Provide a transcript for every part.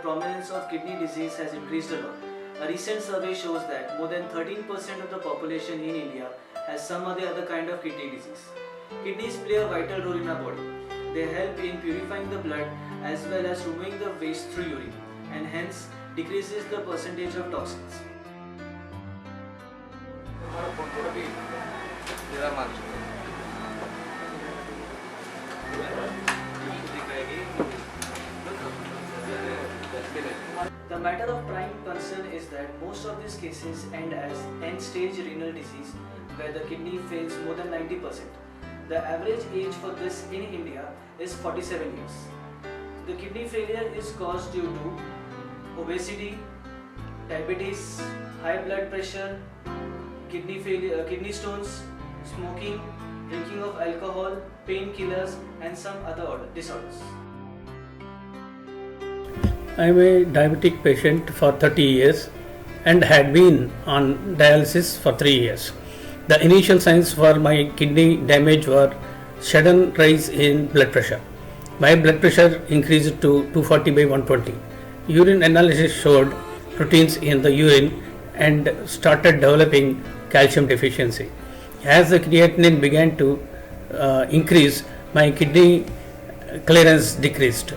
prominence of kidney disease has increased a lot. A recent survey shows that more than 13% of the population in India has some or the other kind of kidney disease. Kidneys play a vital role in our body. They help in purifying the blood as well as removing the waste through urine, and hence decreases the percentage of toxins. The matter of prime concern is that most of these cases end as end-stage renal disease, where the kidney fails more than 90%. The average age for this in India is 47 years. The kidney failure is caused due to obesity, diabetes, high blood pressure, kidney failure, kidney stones, smoking, drinking of alcohol, painkillers, and some other disorders. I am a diabetic patient for 30 years and had been on dialysis for 3 years. The initial signs for my kidney damage were sudden rise in blood pressure. My blood pressure increased to 240 by 120. Urine analysis showed proteins in the urine and started developing calcium deficiency. As the creatinine began to increase, my kidney clearance decreased.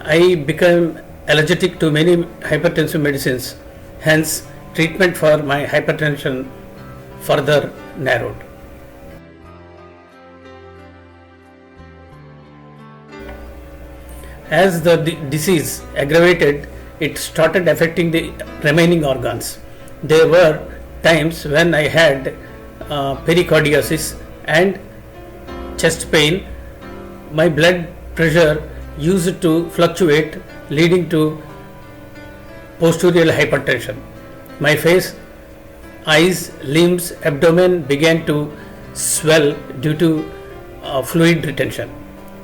I became allergic to many hypertensive medicines, hence treatment for my hypertension further narrowed. As the disease aggravated, it started affecting the remaining organs. There were times when I had pericarditis and chest pain. My blood pressure used to fluctuate, leading to post-urial hypertension. My face, eyes, limbs, abdomen began to swell due to fluid retention.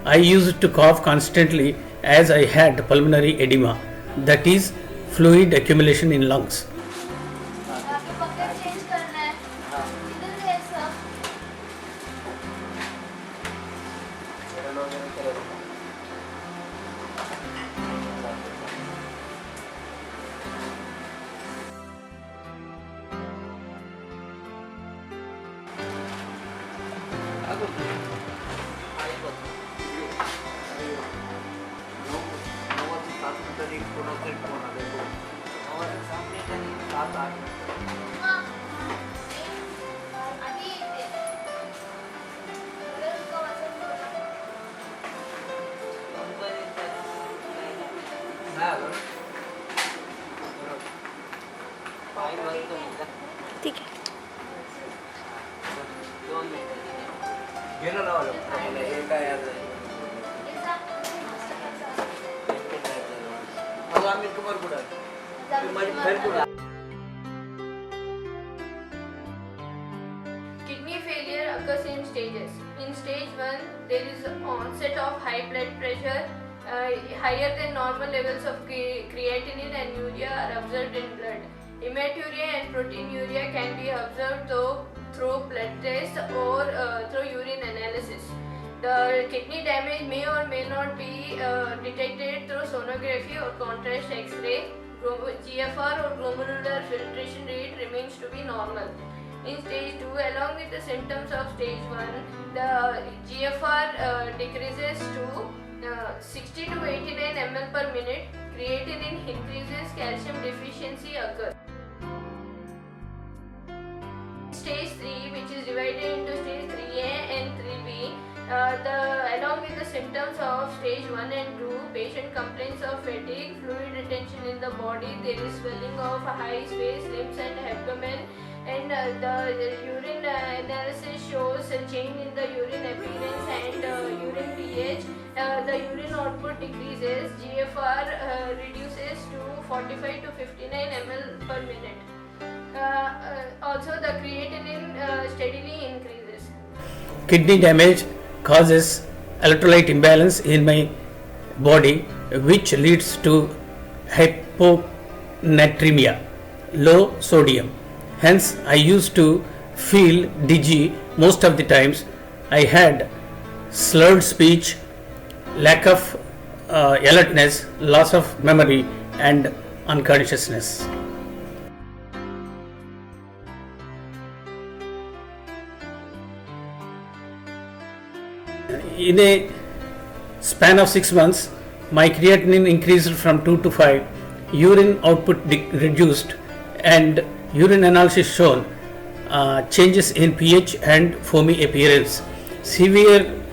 I used to cough constantly as I had pulmonary edema, that is, fluid accumulation in lungs. ठीक है. Kidney failure occurs in stages. In stage 1, there is onset of high blood pressure. Higher than normal levels of creatinine and urea are observed in blood. Hematuria and proteinuria can be observed through blood tests or through urine analysis. The kidney damage may or may not be detected through sonography or contrast X-ray. GFR or glomerular filtration rate remains to be normal. In stage 2, along with the symptoms of stage 1, the GFR decreases to 60 to 89 ml per minute. Creatinine increases, calcium deficiency occurs. Stage 3, which is divided into stage 3A and 3B, along with the symptoms of stage 1 and 2, patient complains of fatigue, fluid retention in the body, there is swelling of eyes, face, limbs and abdomen, and the urine analysis shows a change in the urine appearance and urine pH. The urine output decreases, GFR reduces to 45 to 59 ml per minute. Also, the creatinine steadily increases. Kidney damage causes electrolyte imbalance in my body, which leads to hyponatremia, low sodium. Hence, I used to feel dizzy most of the times. I had slurred speech, lack of alertness, loss of memory, and unconsciousness. In a span of 6 months, my creatinine increased from 2 to 5, urine output reduced, and urine analysis shown changes in pH and foamy appearance, severe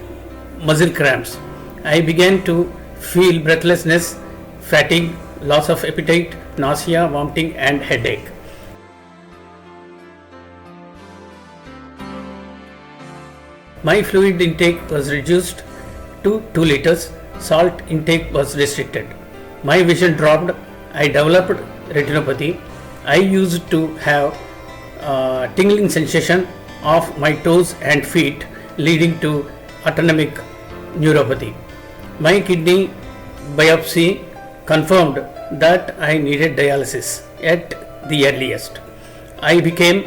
muscle cramps. I began to feel breathlessness, fatigue, loss of appetite, nausea, vomiting, and headache. My fluid intake was reduced to 2 liters, salt intake was restricted. My vision dropped, I developed retinopathy. I used to have tingling sensation of my toes and feet leading to autonomic neuropathy. My kidney biopsy confirmed that I needed dialysis at the earliest. I became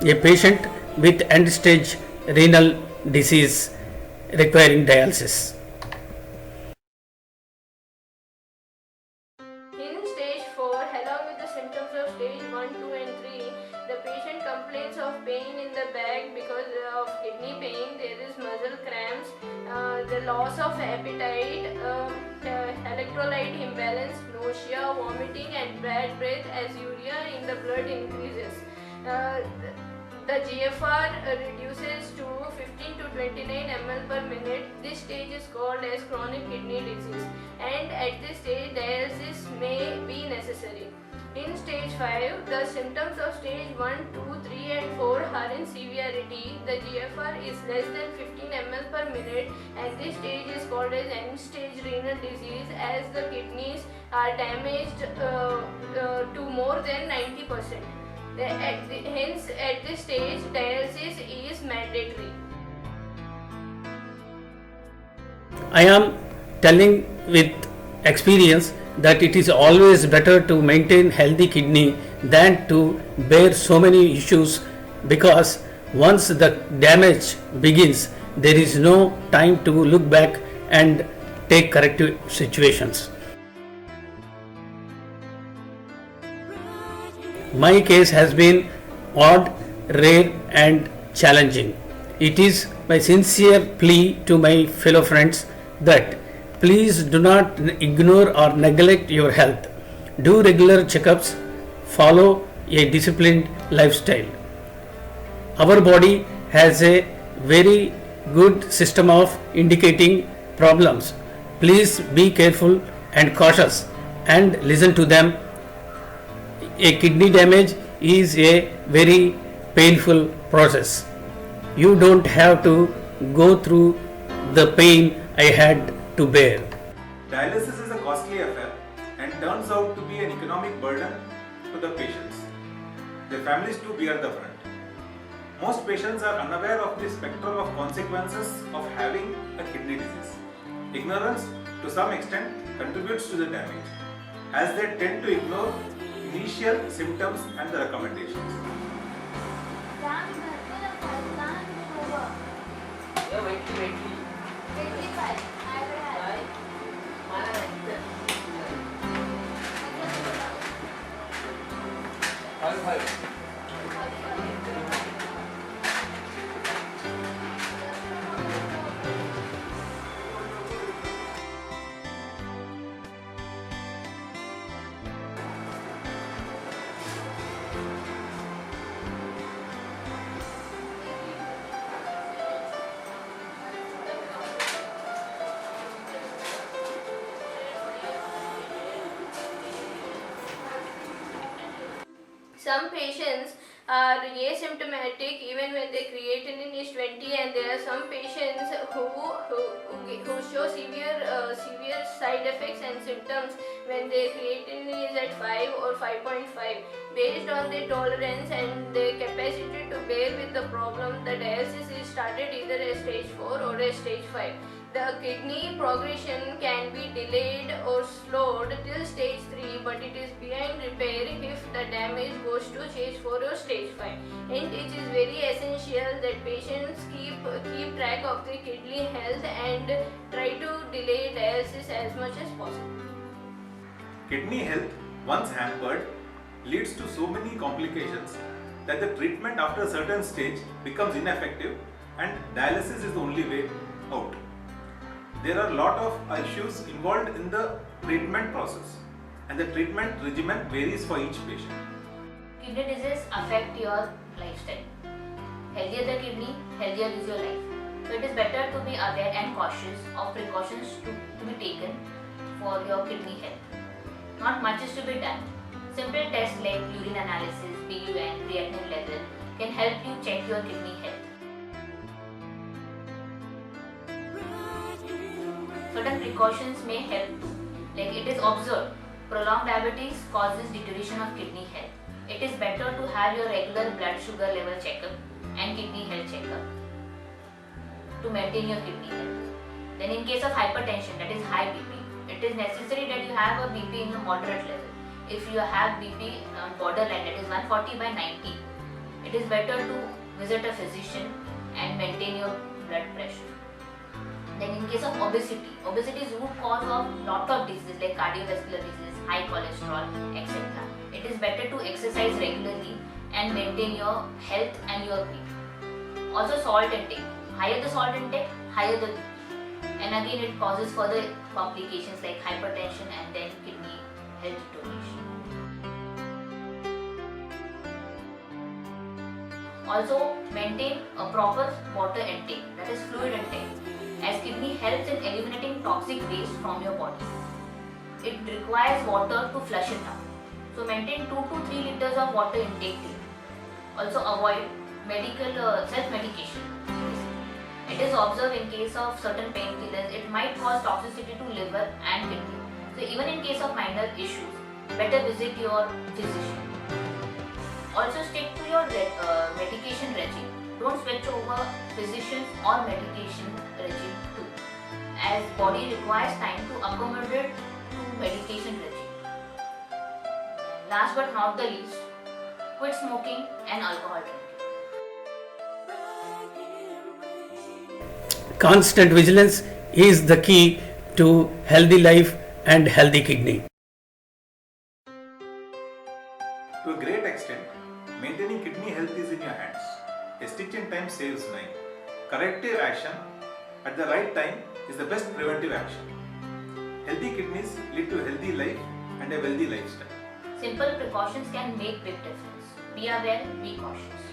a patient with end-stage renal disease requiring dialysis. In stage 4, along with the symptoms of stage 1, 2 and 3, the patient complains of pain in the back because of kidney pain, there is muscle cramps, the loss of appetite, electrolyte imbalance, nausea, vomiting and bad breath as urea in the blood increases. The GFR reduces to 15 to 29 ml per minute. This stage is called as chronic kidney disease, and at this stage dialysis may be necessary. In stage 5, the symptoms of stage 1, 2, 3 and 4 are in severity. The GFR is less than 15 ml per minute, and this stage is called as end-stage renal disease as the kidneys are damaged to more than 90%. Hence, at this stage, dialysis is mandatory. I am telling with experience that it is always better to maintain healthy kidney than to bear so many issues, because once the damage begins, there is no time to look back and take corrective situations. My case has been odd, rare and challenging. It is my sincere plea to my fellow friends that please do not ignore or neglect your health. Do regular checkups, follow a disciplined lifestyle. Our body has a very good system of indicating problems. Please be careful and cautious and listen to them. A kidney damage is a very painful process. You don't have to go through the pain I had to bear. Dialysis is a costly affair and turns out to be an economic burden to the patients. Their families too bear the brunt. Most patients are unaware of the spectrum of consequences of having a kidney disease. Ignorance, to some extent, contributes to the damage, as they tend to ignore initial symptoms and the recommendations. Some patients are asymptomatic even when their creatinine is 20, and there are some patients who show severe side effects and symptoms when their creatinine is at 5 or 5.5. Based on their tolerance and their capacity to bear with the problem, the dialysis is started either at stage 4 or at stage 5. The kidney progression can be delayed or slowed till stage 3, but it is beyond repair if the damage goes to stage 4 or stage 5. And it is very essential that patients keep track of their kidney health and try to delay dialysis as much as possible. Kidney health, once hampered, leads to so many complications that the treatment after a certain stage becomes ineffective and dialysis is the only way out. There are a lot of issues involved in the treatment process and the treatment regimen varies for each patient. Kidney disease affect your lifestyle. Healthier the kidney, healthier is your life. So it is better to be aware and cautious of precautions to be taken for your kidney health. Not much is to be done. Simple tests like urine analysis, BUN, creatinine level can help you check your kidney health. Certain precautions may help too. Like it is observed, prolonged diabetes causes deterioration of kidney health. It is better to have your regular blood sugar level checkup and kidney health checkup to maintain your kidney health. Then in case of hypertension, that is high BP, it is necessary that you have a BP in a moderate level. If you have BP on borderline, that is 140 by 90, it is better to visit a physician and maintain your blood pressure. Then in case of obesity, obesity is root cause of lot of diseases like cardiovascular disease, high cholesterol, etc. It is better to exercise regularly and maintain your health and your weight. Also salt intake. Higher the salt intake, higher the BP. And again it causes further complications like hypertension and then kidney health deterioration. Also maintain a proper water intake, that is fluid intake, as kidney helps in eliminating toxic waste from your body. It requires water to flush it out. So maintain 2 to 3 liters of water intake daily. Also avoid medical self-medication. It is observed in case of certain painkillers, it might cause toxicity to liver and kidney. So even in case of minor issues, better visit your physician. Also stick to your medication regime. Don't switch over physicians or medication regime too, as body requires time to accommodate to medication regime. Last but not the least, quit smoking and alcohol drinking. Constant vigilance is the key to healthy life and healthy kidney. To a great extent, maintaining kidney health is in your hands. A stitch in time saves 9. Corrective action at the right time is the best preventive action. Healthy kidneys lead to a healthy life and a wealthy lifestyle. Simple precautions can make big difference. Be aware, be cautious.